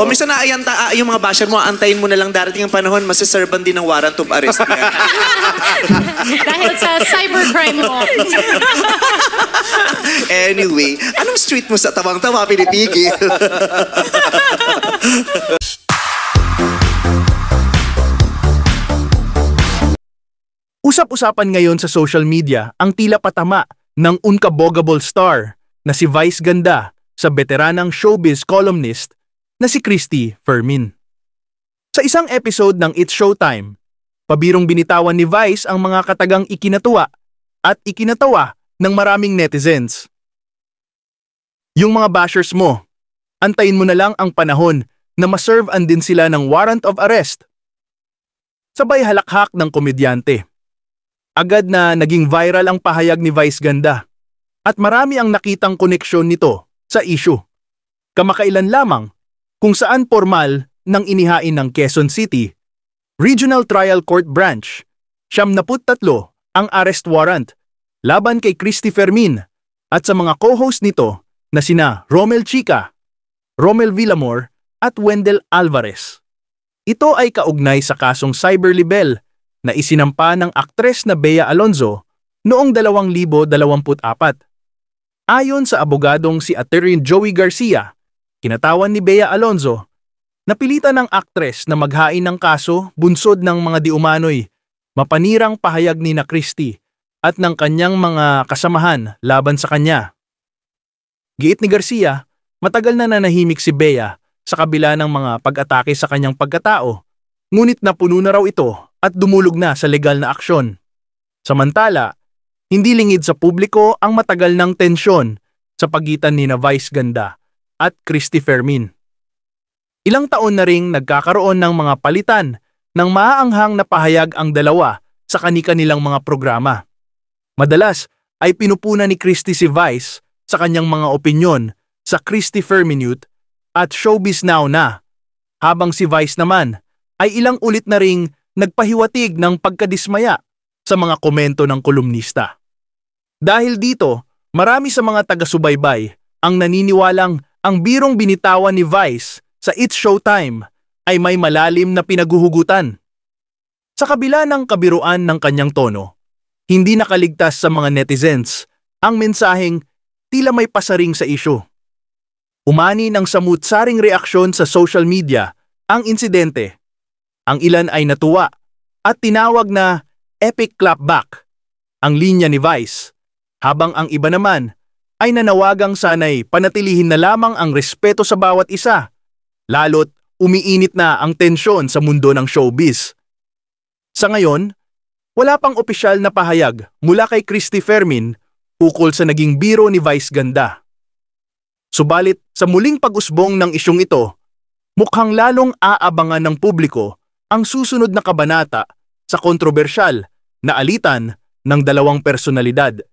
O, minsan yung mga basher mo, antayin mo na lang darating ang panahon, masiserban din ng warrant of arrest. Dahil sa cybercrime mo. Anyway, anong street mo sa tawang-tawa pinipigil? Usap-usapan ngayon sa social media ang tila patama ng unkabogable star na si Vice Ganda sa veteranang showbiz columnist na si Christy Fermin. Sa isang episode ng It's Showtime, pabirong binitawan ni Vice ang mga katagang ikinatuwa at ikinatawa ng maraming netizens. Yung mga bashers mo, antayin mo na lang ang panahon na maserve-an din sila ng warrant of arrest. Sabay halakhak ng komedyante. Agad na naging viral ang pahayag ni Vice Ganda at marami ang nakitang koneksyon nito sa issue. Kamakailan lamang kung saan formal nang inihain ng Quezon City Regional Trial Court Branch 73 ang arrest warrant laban kay Christy Fermin at sa mga co-host nito na sina Romel Chica, Romel Villamor at Wendell Alvarez. Ito ay kaugnay sa kasong cyber libel na isinampa ng aktres na Bea Alonzo noong 2024. Ayon sa abogadong si Attorney Joey Garcia, kinatawan ni Bea Alonzo, napilitan ng aktres na maghain ng kaso bunsod ng mga diumanoy, mapanirang pahayag ni na Christy at ng kanyang mga kasamahan laban sa kanya. Giit ni Garcia, matagal na nanahimik si Bea sa kabila ng mga pag-atake sa kanyang pagkatao, ngunit napuno na raw ito at dumulog na sa legal na aksyon. Samantala, hindi lingid sa publiko ang matagal ng tensyon sa pagitan ni na Vice Ganda at Christy Fermin. Ilang taon na ring nagkakaroon ng mga palitan ng maaanghang na pahayag ang dalawa sa kani-kanilang mga programa. Madalas ay pinupuna ni Christy si Vice sa kanyang mga opinyon sa Christy Ferminute at Showbiz Now na, habang si Vice naman ay ilang ulit na ring nagpahiwatig ng pagkadismaya sa mga komento ng kolumnista. Dahil dito, marami sa mga taga-subaybay ang naniniwalang ang birong binitawan ni Vice sa It's Showtime ay may malalim na pinaguhugutan. Sa kabila ng kabiruan ng kanyang tono, hindi nakaligtas sa mga netizens ang mensaheng tila may pasaring sa isyu. Umani ng samut-saring reaksyon sa social media ang insidente. Ang ilan ay natuwa at tinawag na epic clapback ang linya ni Vice, habang ang iba naman ay nanawagang sana'y panatilihin na lamang ang respeto sa bawat isa, lalo't umiinit na ang tensyon sa mundo ng showbiz. Sa ngayon, wala pang opisyal na pahayag mula kay Christy Fermin ukol sa naging biro ni Vice Ganda. Subalit sa muling pag-usbong ng isyong ito, mukhang lalong aabangan ng publiko ang susunod na kabanata sa kontrobersyal na alitan ng dalawang personalidad.